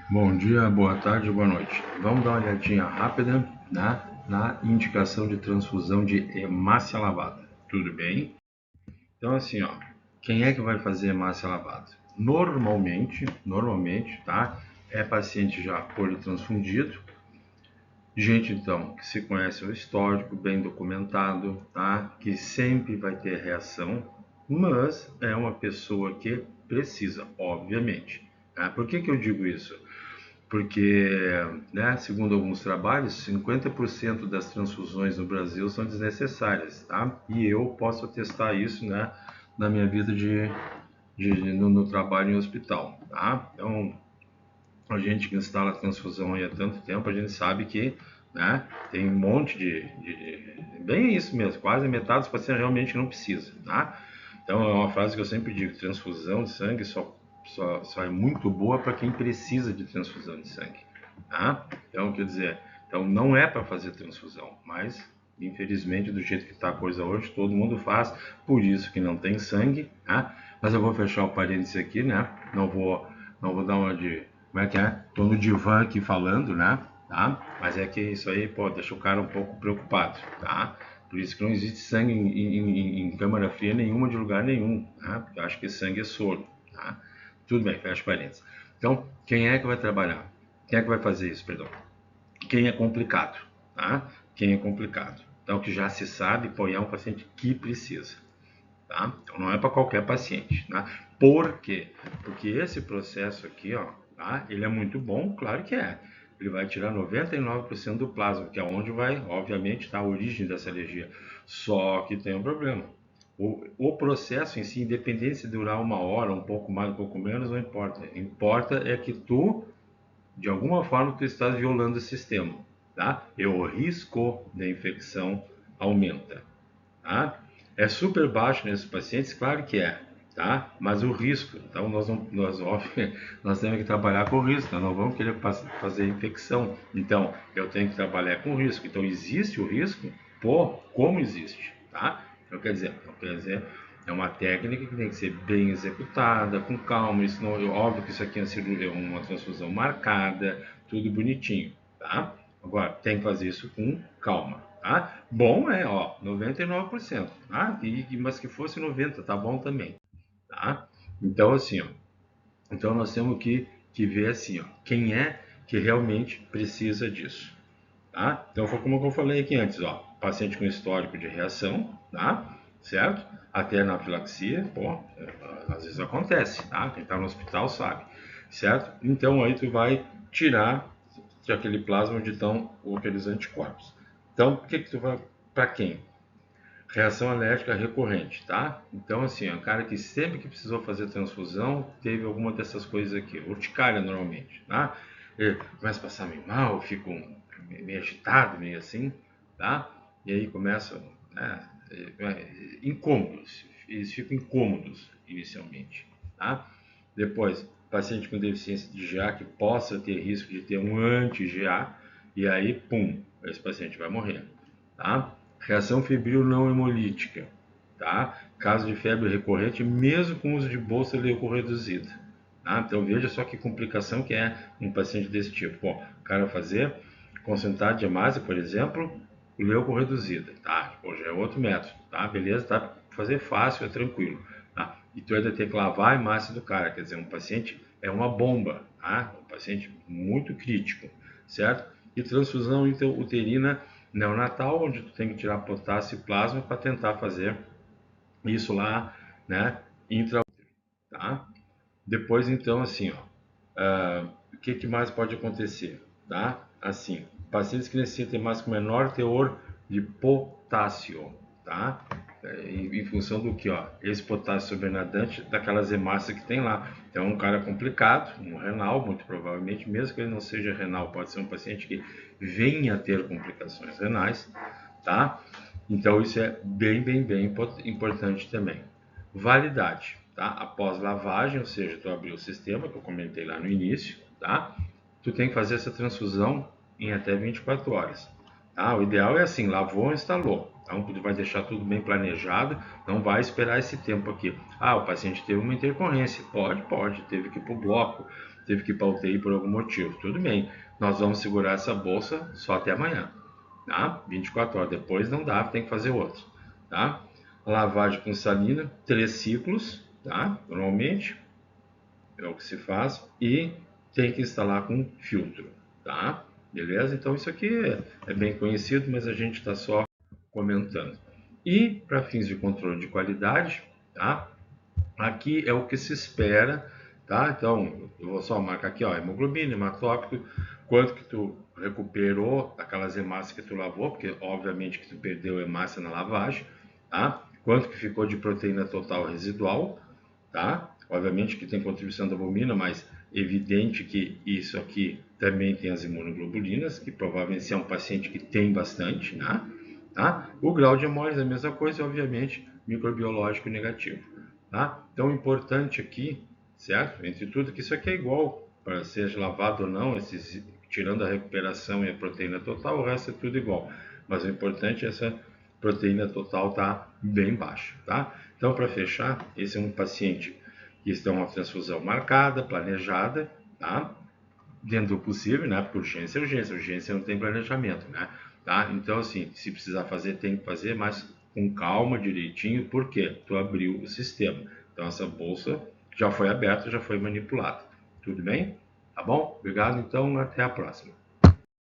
Bom dia, boa tarde, boa noite. Vamos dar uma olhadinha rápida na indicação de transfusão de hemácia lavada. Tudo bem? Então, assim, ó, quem é que vai fazer hemácia lavada? Normalmente, tá? É paciente já politransfundido, gente, então, que se conhece o histórico, bem documentado, tá? Que sempre vai ter reação, mas é uma pessoa que precisa, obviamente. Tá? Por que eu digo isso? Porque, né, segundo alguns trabalhos, 50% das transfusões no Brasil são desnecessárias, tá? E eu posso atestar isso, né, na minha vida no trabalho em hospital, tá? Então, a gente que instala transfusão aí há tanto tempo, a gente sabe que, né, tem um monte bem isso mesmo, quase metade dos pacientes realmente não precisa, tá? Então, é uma frase que eu sempre digo, transfusão de sangue só é muito boa para quem precisa de transfusão de sangue, tá? Então, quer dizer, então não é para fazer transfusão, mas infelizmente do jeito que está a coisa hoje, todo mundo faz, por isso que não tem sangue, tá? Mas eu vou fechar o parênteses aqui, né? Não vou dar uma de, como é que é? Tô no divã aqui falando, né? Tá? Mas é que isso aí, pô, deixa o cara um pouco preocupado, tá? Por isso que não existe sangue em câmara fria nenhuma de lugar nenhum, tá? Porque eu acho que sangue é soro, tá? Tudo bem, fecha parênteses. Então, quem é que vai trabalhar? Quem é que vai fazer isso, perdão? Quem é complicado, tá? Quem é complicado. Então, que já se sabe, pô, é um paciente que precisa, tá? Então, não é para qualquer paciente, tá? Por quê? Porque esse processo aqui, ó, tá? Ele é muito bom, claro que é. Ele vai tirar 99% do plasma, que é onde vai, obviamente, estar a origem dessa alergia. Só que tem um problema. O processo em si, independente se durar 1 hora, um pouco mais, um pouco menos, não importa. Importa é que tu, de alguma forma, tu estás violando o sistema, tá? E o risco de infecção aumenta, tá? É super baixo nesses pacientes, claro que é, tá? Mas o risco, então nós temos que trabalhar com o risco, nós não vamos querer fazer infecção, então eu tenho que trabalhar com o risco. Então existe o risco, pô, como existe, tá? Então quer dizer, é uma técnica que tem que ser bem executada, com calma, isso não, óbvio que isso aqui é uma transfusão marcada, tudo bonitinho, tá? Agora, tem que fazer isso com calma, tá? Bom é, ó, 99%, tá? Mas que fosse 90%, tá bom também, tá? Então, assim, ó, então nós temos que ver assim, ó, quem é que realmente precisa disso, tá? Então, foi como eu falei aqui antes, ó, paciente com histórico de reação, tá? Certo? Até anafilaxia, pô, às vezes acontece, tá? Quem tá no hospital sabe, certo? Então, aí tu vai tirar aquele plasma onde estão aqueles anticorpos. Então, o que que tu vai, para quem? Reação alérgica recorrente, tá? Então, assim, é um cara que sempre que precisou fazer transfusão, teve alguma dessas coisas aqui. Urticária, normalmente, tá? Ele começa a passar meio mal, fica meio agitado, meio assim, tá? E aí começa, né, incômodos. Eles ficam incômodos inicialmente, tá? Depois, paciente com deficiência de GA que possa ter risco de ter um anti-GA, e aí, pum, esse paciente vai morrer, tá? Reação febril não hemolítica, tá? Caso de febre recorrente, mesmo com uso de bolsa leucorreduzida, tá? Então veja só que complicação que é um paciente desse tipo. Bom, o cara fazer concentrado de hemácia, por exemplo, leucorreduzida, tá? Pô, já é outro método, tá? Beleza, tá? Fazer fácil, é tranquilo, tá? E tu ainda tem que lavar a hemácia do cara, quer dizer, um paciente é uma bomba, tá? Um paciente muito crítico, certo? E transfusão intrauterina neonatal, onde tu tem que tirar potássio e plasma para tentar fazer isso lá, né, intra, tá? Depois, então, assim, ó, o que, que mais pode acontecer, tá? Assim, pacientes que necessitam mais com menor teor de potássio, tá? Em função do que, ó, esse potássio sobrenadante daquelas hemácias que tem lá. Então, um cara complicado, um renal, muito provavelmente, mesmo que ele não seja renal, pode ser um paciente que venha a ter complicações renais, tá? Então, isso é bem importante também. Validade, tá? Após lavagem, ou seja, tu abriu o sistema, que eu comentei lá no início, tá? Tu tem que fazer essa transfusão em até 24 horas, tá? O ideal é assim, lavou, instalou. Então, tu vai deixar tudo bem planejado, não vai esperar esse tempo aqui. Ah, o paciente teve uma intercorrência. Pode, teve que ir para o bloco, teve que ir para UTI por algum motivo. Tudo bem, nós vamos segurar essa bolsa só até amanhã, tá? 24 horas, depois não dá, tem que fazer outro, tá? Lavagem com salina, 3 ciclos, tá? Normalmente, é o que se faz, e tem que instalar com filtro, tá? Beleza? Então isso aqui é bem conhecido, mas a gente está só comentando. E para fins de controle de qualidade, tá? Aqui é o que se espera, tá? Então eu vou só marcar aqui, ó, hemoglobina, hematócrito, quanto que tu recuperou aquelas hemácias que tu lavou, porque obviamente que tu perdeu hemácia na lavagem, tá? Quanto que ficou de proteína total residual, tá? Obviamente que tem contribuição da albumina, mas evidente que isso aqui também tem as imunoglobulinas, que provavelmente é um paciente que tem bastante, né? Tá? O grau de hemólise é a mesma coisa, obviamente, microbiológico negativo, tá? Então, o importante aqui, certo? Entre tudo, que isso aqui é igual, para seja lavado ou não, tirando a recuperação e a proteína total, o resto é tudo igual. Mas o importante é essa proteína total tá bem baixa, tá? Então, para fechar, esse é um paciente que tem uma transfusão marcada, planejada, tá? Dentro do possível, né? Por urgência, urgência não tem planejamento, né? Tá? Então, assim, se precisar fazer, tem que fazer, mas com calma, direitinho, porque tu abriu o sistema. Então, essa bolsa já foi aberta, já foi manipulada. Tudo bem? Tá bom? Obrigado, então, até a próxima.